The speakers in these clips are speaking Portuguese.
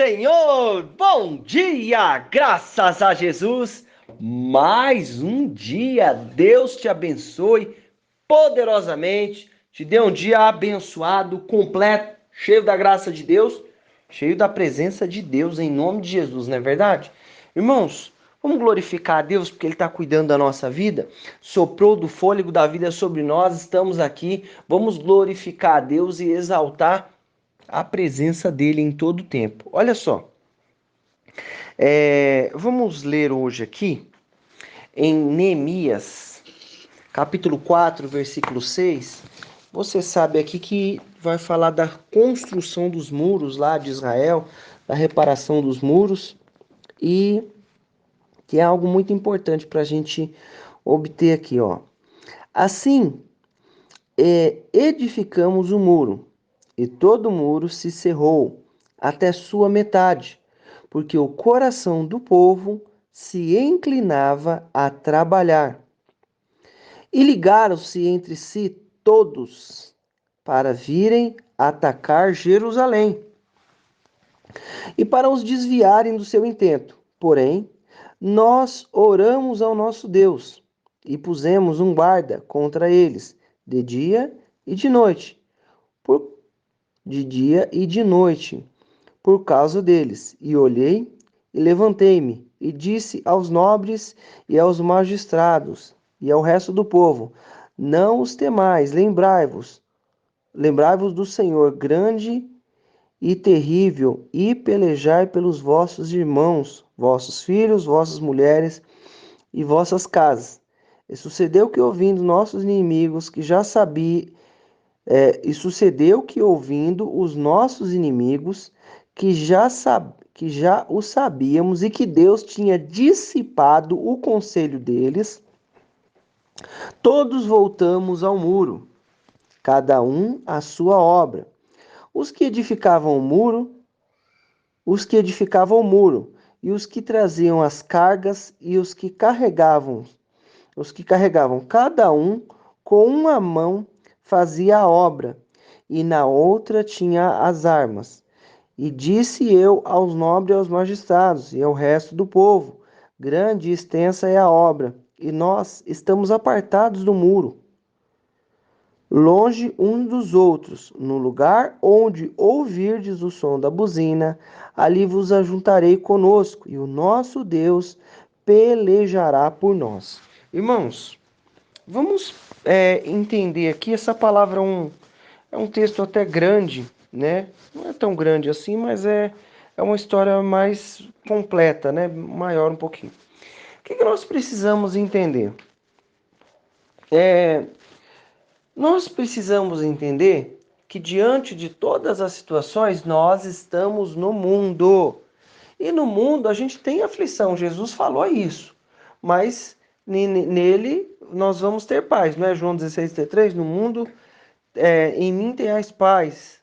Senhor! Bom dia! Graças a Jesus! Mais um dia! Deus te abençoe poderosamente, te dê um dia abençoado, completo, cheio da graça de Deus, cheio da presença de Deus, em nome de Jesus, não é verdade? Irmãos, vamos glorificar a Deus porque Ele está cuidando da nossa vida, soprou do fôlego da vida sobre nós, estamos aqui, vamos glorificar a Deus e exaltar a presença dele em todo o tempo. Olha só, vamos ler hoje aqui em Neemias, capítulo 4, versículo 6. Você sabe aqui que vai falar da construção dos muros lá de Israel, da reparação dos muros, e que é algo muito importante para a gente obter aqui, ó. Assim, edificamos o muro, e todo o muro se cerrou até sua metade, porque o coração do povo se inclinava a trabalhar. E ligaram-se entre si todos para virem atacar Jerusalém e para os desviarem do seu intento. Porém, nós oramos ao nosso Deus e pusemos um guarda contra eles, de dia e de noite, por de dia e de noite, por causa deles. E olhei e levantei-me e disse aos nobres e aos magistrados e ao resto do povo: Não os temais, lembrai-vos do Senhor grande e terrível, e pelejai pelos vossos irmãos, vossos filhos, vossas mulheres e vossas casas. E sucedeu que, ouvindo nossos inimigos, e sucedeu que, ouvindo os nossos inimigos, que já o sabíamos e que Deus tinha dissipado o conselho deles, todos voltamos ao muro, cada um à sua obra. Os que edificavam o muro, os que edificavam o muro, e os que traziam as cargas, e os que carregavam cada um com uma mão fazia a obra, e na outra tinha as armas. E disse eu aos nobres e aos magistrados, e ao resto do povo: Grande e extensa é a obra, e nós estamos apartados do muro, longe uns dos outros. No lugar onde ouvirdes o som da buzina, ali vos ajuntarei conosco, e o nosso Deus pelejará por nós. Irmãos, vamos entender aqui, essa palavra é um texto até grande, né? Não é tão grande assim, mas é uma história mais completa, né? Maior um pouquinho. O que nós precisamos entender? Nós precisamos entender que diante de todas as situações, nós estamos no mundo. E no mundo a gente tem aflição, Jesus falou isso. Mas nele nós vamos ter paz, não é? João 16:3, no mundo, em mim tenhais paz.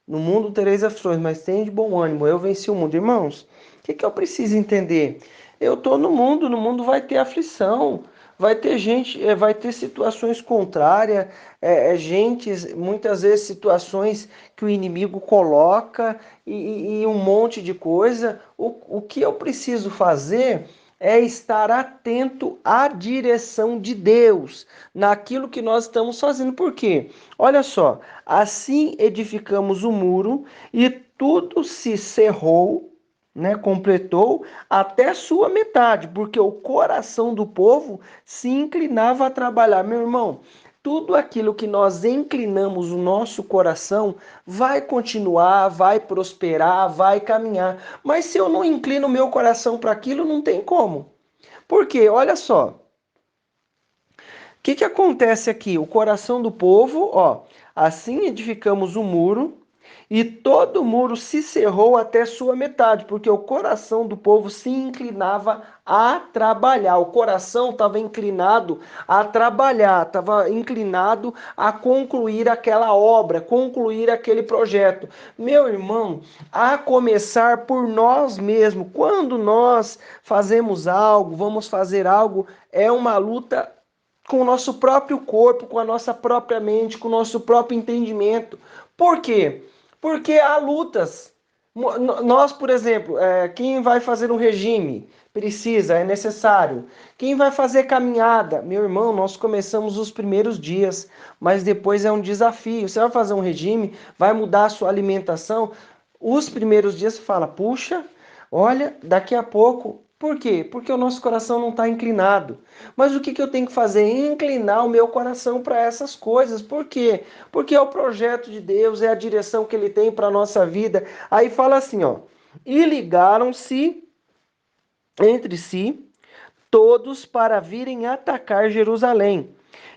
No mundo tereis aflições, mas tende bom ânimo, eu venci o mundo. Irmãos, o que eu preciso entender? Eu estou no mundo vai ter aflição, vai ter gente, vai ter situações contrárias, gente, muitas vezes situações que o inimigo coloca e um monte de coisa. O que eu preciso fazer é estar atento à direção de Deus, naquilo que nós estamos fazendo. Por quê? Olha só, assim edificamos o muro e tudo se cerrou, né, completou até sua metade, porque o coração do povo se inclinava a trabalhar. Meu irmão, tudo aquilo que nós inclinamos o nosso coração vai continuar, vai prosperar, vai caminhar. Mas se eu não inclino o meu coração para aquilo, não tem como. Porque, olha só, que acontece aqui? O coração do povo, ó, assim edificamos o muro e todo o muro se cerrou até sua metade, porque o coração do povo se inclinava a trabalhar. O coração estava inclinado a trabalhar, estava inclinado a concluir aquela obra, concluir aquele projeto. Meu irmão, a começar por nós mesmos. Quando nós fazemos algo, vamos fazer algo, é uma luta com o nosso próprio corpo, com a nossa própria mente, com o nosso próprio entendimento. Por quê? Porque há lutas. Nós, por exemplo, quem vai fazer um regime precisa, é necessário. Quem vai fazer caminhada, meu irmão, nós começamos os primeiros dias, mas depois é um desafio. Você vai fazer um regime, vai mudar a sua alimentação. Os primeiros dias você fala, puxa, olha, daqui a pouco. Por quê? Porque o nosso coração não está inclinado. Mas o que que eu tenho que fazer? Inclinar o meu coração para essas coisas. Por quê? Porque é o projeto de Deus, é a direção que Ele tem para a nossa vida. Aí fala assim, ó. E ligaram-se entre si todos para virem atacar Jerusalém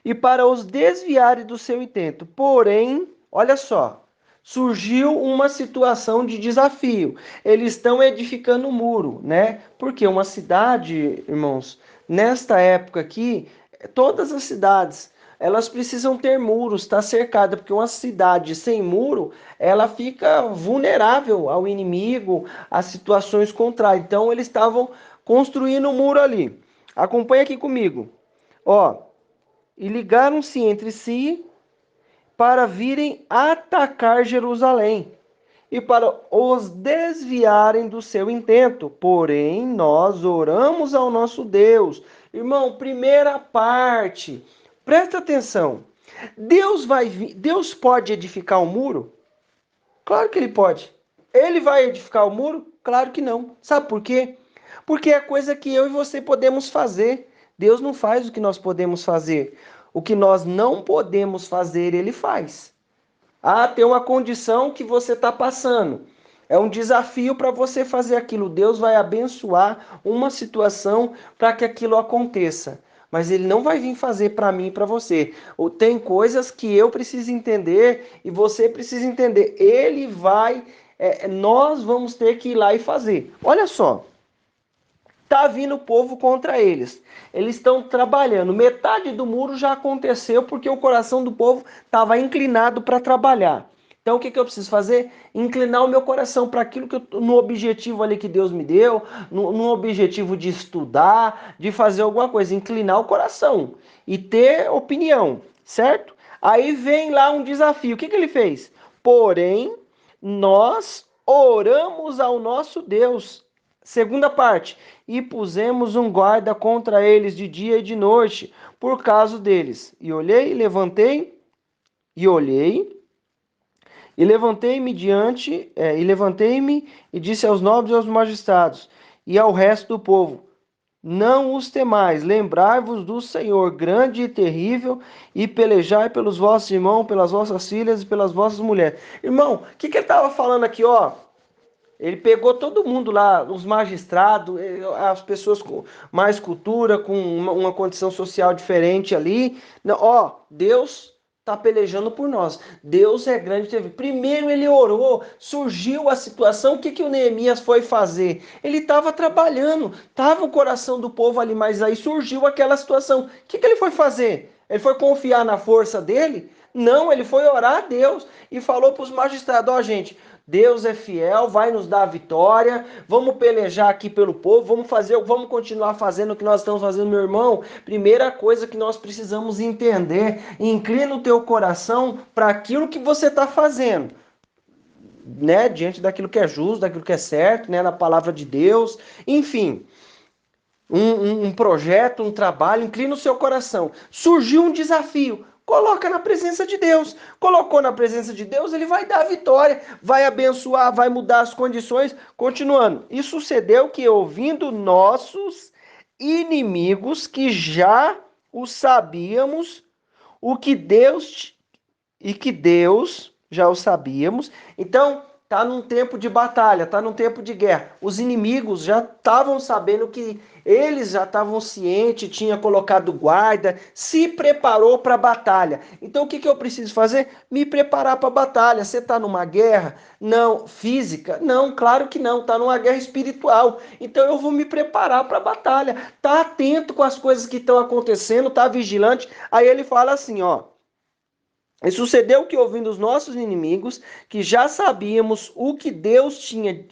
e para os desviarem do seu intento. Porém, olha só, surgiu uma situação de desafio. Eles estão edificando um muro, né? Porque uma cidade, irmãos, nesta época aqui, todas as cidades, elas precisam ter muros, estar cercada, porque uma cidade sem muro, ela fica vulnerável ao inimigo, a situações contrárias. Então, eles estavam construindo um muro ali. Acompanha aqui comigo. Ó, e ligaram-se entre si para virem atacar Jerusalém e para os desviarem do seu intento. Porém, nós oramos ao nosso Deus. Irmão, primeira parte. Presta atenção. Deus pode edificar um muro? Claro que ele pode. Ele vai edificar o muro? Claro que não. Sabe por quê? Porque é coisa que eu e você podemos fazer. Deus não faz o que nós podemos fazer. O que nós não podemos fazer, ele faz. Ah, tem uma condição que você está passando. É um desafio para você fazer aquilo. Deus vai abençoar uma situação para que aquilo aconteça. Mas ele não vai vir fazer para mim e para você. Ou tem coisas que eu preciso entender e você precisa entender. Ele vai, nós vamos ter que ir lá e fazer. Olha só. Tá vindo o povo contra eles. Eles estão trabalhando. Metade do muro já aconteceu porque o coração do povo estava inclinado para trabalhar. Então o que eu preciso fazer? Inclinar o meu coração para aquilo que no objetivo ali que Deus me deu, no objetivo de estudar, de fazer alguma coisa, inclinar o coração e ter opinião, certo? Aí vem lá um desafio. O que ele fez? Porém, nós oramos ao nosso Deus. Segunda parte, e pusemos um guarda contra eles de dia e de noite, por causa deles. E olhei, e levantei-me e levantei-me e disse aos nobres e aos magistrados, e ao resto do povo, não os temais, lembrai-vos do Senhor, grande e terrível, e pelejai pelos vossos irmãos, pelas vossas filhas e pelas vossas mulheres. Irmão, o que ele estava falando aqui, ó? Ele pegou todo mundo lá, os magistrados, as pessoas com mais cultura, com uma condição social diferente ali. Ó, Deus está pelejando por nós. Deus é grande. Primeiro ele orou, surgiu a situação. O que o Neemias foi fazer? Ele estava trabalhando, estava o coração do povo ali, mas aí surgiu aquela situação. O que ele foi fazer? Ele foi confiar na força dele? Não, ele foi orar a Deus e falou para os magistrados: ó, gente, Deus é fiel, vai nos dar a vitória. Vamos pelejar aqui pelo povo, vamos continuar fazendo o que nós estamos fazendo, meu irmão. Primeira coisa que nós precisamos entender: inclina o teu coração para aquilo que você está fazendo, né? Diante daquilo que é justo, daquilo que é certo, né? Na palavra de Deus, enfim. Um projeto, um trabalho, inclina o seu coração. Surgiu um desafio, coloca na presença de Deus. Colocou na presença de Deus, ele vai dar a vitória, vai abençoar, vai mudar as condições. Continuando, e sucedeu que, ouvindo nossos inimigos, que já o sabíamos, o que Deus e que Deus já o sabíamos. Então, tá num tempo de batalha, tá num tempo de guerra. Os inimigos já estavam sabendo que eles já estavam cientes, tinha colocado guarda, se preparou para a batalha. Então, o que eu preciso fazer? Me preparar para a batalha. Você está numa guerra? Não. Física? Não, claro que não. Está numa guerra espiritual. Então, eu vou me preparar para a batalha. Tá atento com as coisas que estão acontecendo, tá vigilante. Aí ele fala assim, ó. E sucedeu que, ouvindo os nossos inimigos, que já sabíamos o que Deus tinha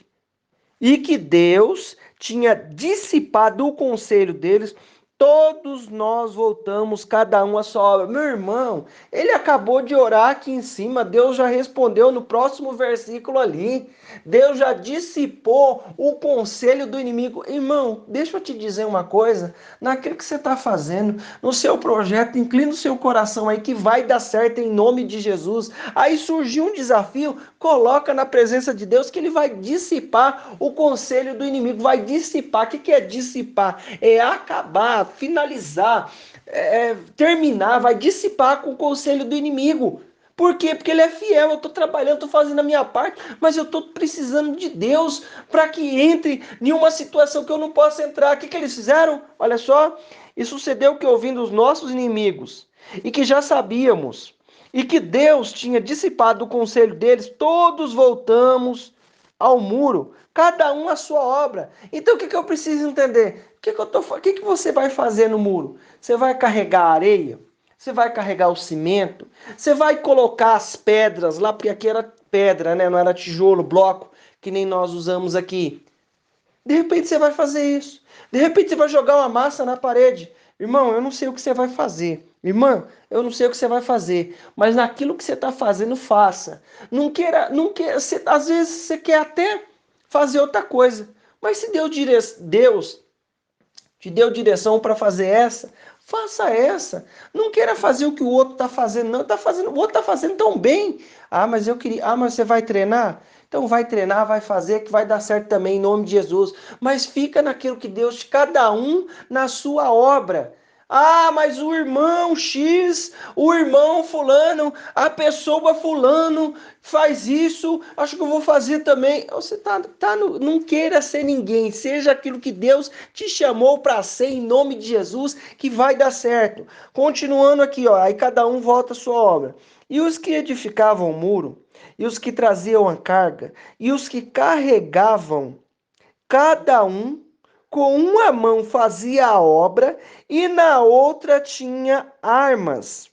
e que Deus tinha dissipado o conselho deles, Todos nós voltamos, cada um à sua obra. Meu irmão, ele acabou de orar aqui em cima, Deus já respondeu no próximo versículo ali. Deus já dissipou o conselho do inimigo. Irmão, deixa eu te dizer uma coisa, naquilo que você está fazendo, no seu projeto, inclina o seu coração aí que vai dar certo em nome de Jesus. Aí surgiu um desafio, coloca na presença de Deus que ele vai dissipar o conselho do inimigo, vai dissipar. O que é dissipar? É acabar, finalizar, terminar, vai dissipar com o conselho do inimigo. Por quê? Porque ele é fiel, eu estou trabalhando, estou fazendo a minha parte, mas eu estou precisando de Deus para que entre em uma situação que eu não possa entrar. O que eles fizeram? Olha só, e sucedeu que ouvindo os nossos inimigos, e que já sabíamos, e que Deus tinha dissipado o conselho deles, todos voltamos ao muro, cada um a sua obra. Então o que eu preciso entender? O que você vai fazer no muro? Você vai carregar a areia? Você vai carregar o cimento? Você vai colocar as pedras lá, porque aqui era pedra, né? Não era tijolo, bloco, que nem nós usamos aqui. De repente você vai fazer isso. De repente você vai jogar uma massa na parede. Irmão, eu não sei o que você vai fazer. Irmã, eu não sei o que você vai fazer. Mas naquilo que você está fazendo, faça. Não queira, às vezes você quer até fazer outra coisa. Mas se Deus te deu direção para fazer essa, faça essa. Não queira fazer o que o outro está fazendo, não. O outro está fazendo tão bem. Ah, mas eu queria. Ah, mas você vai treinar? Então vai treinar, vai fazer, que vai dar certo também em nome de Jesus. Mas fica naquilo que Deus, cada um na sua obra. Ah, mas o irmão X, o irmão fulano, a pessoa fulano faz isso, acho que eu vou fazer também. Você não queira ser ninguém, seja aquilo que Deus te chamou para ser em nome de Jesus, que vai dar certo. Continuando aqui, ó, aí cada um volta a sua obra. E os que edificavam o muro, e os que traziam a carga, e os que carregavam, cada um com uma mão fazia a obra e na outra tinha armas.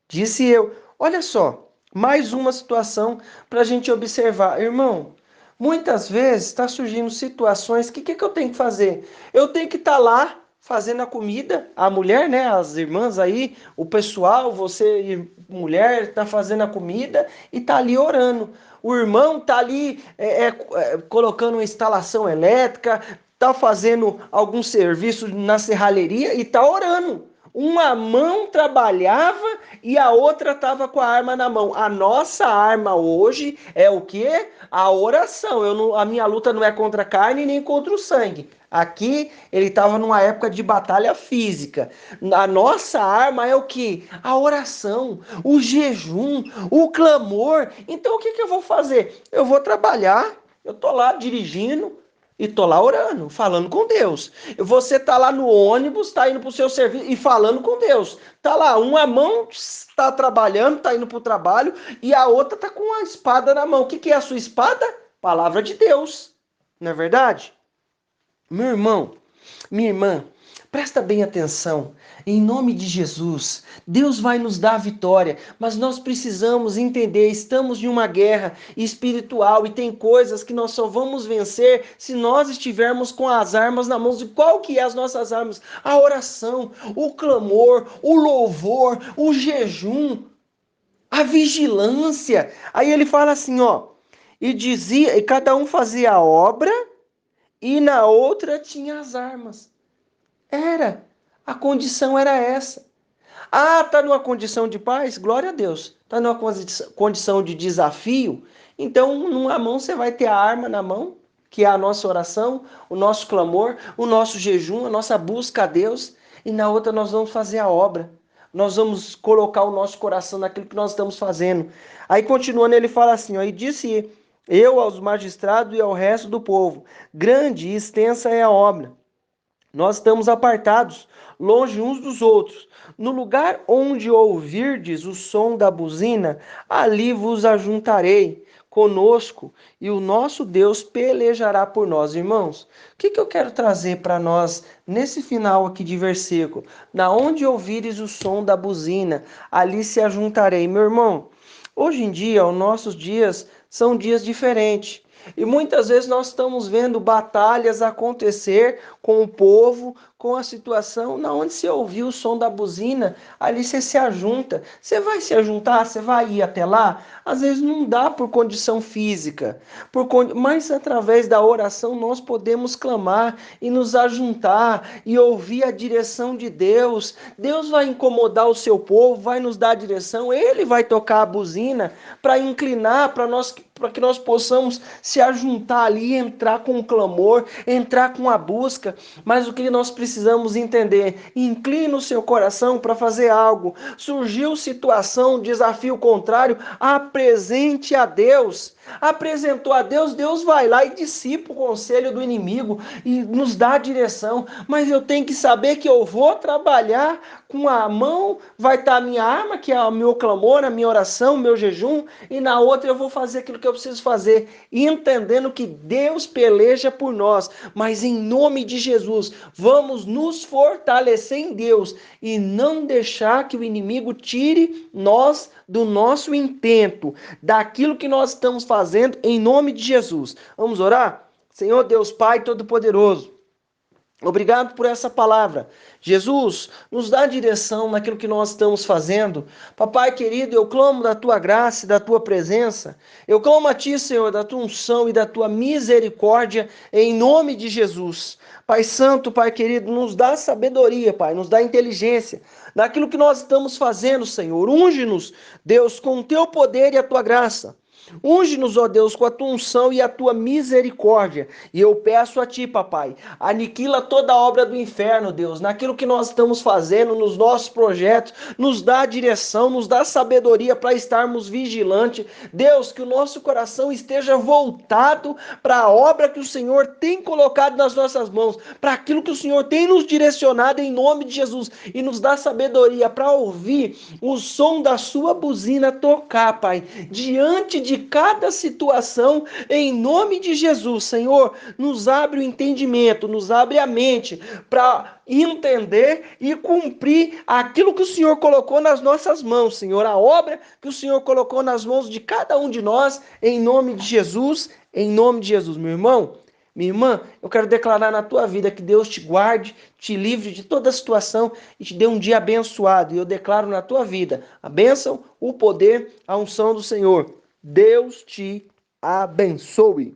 Disse eu. Olha só, mais uma situação para a gente observar. Irmão, muitas vezes está surgindo situações que eu tenho que fazer? Eu tenho que estar lá fazendo a comida, a mulher, né, as irmãs aí, o pessoal, você, mulher, está fazendo a comida e está ali orando. O irmão está ali colocando uma instalação elétrica, está fazendo algum serviço na serralheria e está orando. Uma mão trabalhava e a outra estava com a arma na mão. A nossa arma hoje é o quê? A oração. A minha luta não é contra a carne nem contra o sangue. Aqui ele estava numa época de batalha física. A nossa arma é o que? A oração, o jejum, o clamor. Então o que eu vou fazer? Eu vou trabalhar, eu estou lá dirigindo, e tô lá orando, falando com Deus. Você tá lá no ônibus, tá indo pro seu serviço e falando com Deus. Tá lá, uma mão está trabalhando, tá indo pro trabalho, e a outra tá com a espada na mão. O que é a sua espada? Palavra de Deus. Não é verdade? Meu irmão, minha irmã, presta bem atenção. Em nome de Jesus, Deus vai nos dar a vitória, mas nós precisamos entender, estamos em uma guerra espiritual e tem coisas que nós só vamos vencer se nós estivermos com as armas na mão. E qual que é as nossas armas? A oração, o clamor, o louvor, o jejum, a vigilância. Aí ele fala assim, ó, e dizia, e cada um fazia a obra e na outra tinha as armas. A condição era essa. Ah, tá numa condição de paz? Glória a Deus. Tá numa condição de desafio? Então, numa mão você vai ter a arma na mão, que é a nossa oração, o nosso clamor, o nosso jejum, a nossa busca a Deus, e na outra nós vamos fazer a obra. Nós vamos colocar o nosso coração naquilo que nós estamos fazendo. Aí continuando, ele fala assim, ó, e disse eu aos magistrados e ao resto do povo, grande e extensa é a obra. Nós estamos apartados, longe uns dos outros. No lugar onde ouvirdes o som da buzina, ali vos ajuntarei conosco e o nosso Deus pelejará por nós, irmãos. O que eu quero trazer para nós nesse final aqui de versículo? Na onde ouvires o som da buzina, ali se ajuntarei. Meu irmão, hoje em dia, os nossos dias são dias diferentes. E muitas vezes nós estamos vendo batalhas acontecer com o povo, com a situação na onde você ouviu o som da buzina, ali você se ajunta. Você vai se ajuntar, você vai ir até lá? Às vezes não dá por condição física, mas através da oração nós podemos clamar e nos ajuntar e ouvir a direção de Deus. Deus vai incomodar o seu povo, vai nos dar a direção, Ele vai tocar a buzina para inclinar, para que nós possamos se ajuntar ali, entrar com o clamor, entrar com a busca. Mas o que nós precisamos entender, inclina o seu coração para fazer algo. Surgiu situação, desafio contrário, apresente a Deus. Apresentou a Deus, Deus vai lá e dissipa o conselho do inimigo e nos dá a direção. Mas eu tenho que saber que eu vou trabalhar com a mão, vai estar a minha arma, que é o meu clamor, a minha oração, o meu jejum, e na outra eu vou fazer aquilo que eu preciso fazer, entendendo que Deus peleja por nós. Mas em nome de Jesus, vamos nos fortalecer em Deus e não deixar que o inimigo tire nós do nosso intento, daquilo que nós estamos fazendo, em nome de Jesus. Vamos orar? Senhor Deus Pai Todo-Poderoso, obrigado por essa palavra. Jesus, nos dá direção naquilo que nós estamos fazendo. Papai querido, eu clamo da tua graça e da tua presença. Eu clamo a ti, Senhor, da tua unção e da tua misericórdia, em nome de Jesus. Pai Santo, Pai querido, nos dá sabedoria, Pai, nos dá inteligência naquilo que nós estamos fazendo, Senhor. Unge-nos, Deus, com o teu poder e a tua graça. Unge-nos, ó Deus, com a tua unção e a tua misericórdia. E eu peço a ti, papai, aniquila toda a obra do inferno, Deus, naquilo que nós estamos fazendo, nos nossos projetos, nos dá direção, nos dá sabedoria para estarmos vigilantes. Deus, que o nosso coração esteja voltado para a obra que o Senhor tem colocado nas nossas mãos, para aquilo que o Senhor tem nos direcionado em nome de Jesus. E nos dá sabedoria para ouvir o som da sua buzina tocar, Pai, diante de cada situação, em nome de Jesus. Senhor, nos abre o entendimento, nos abre a mente para entender e cumprir aquilo que o Senhor colocou nas nossas mãos, Senhor, a obra que o Senhor colocou nas mãos de cada um de nós, em nome de Jesus, meu irmão. Minha irmã, eu quero declarar na tua vida que Deus te guarde, te livre de toda situação e te dê um dia abençoado. E eu declaro na tua vida a bênção, o poder, a unção do Senhor. Deus te abençoe.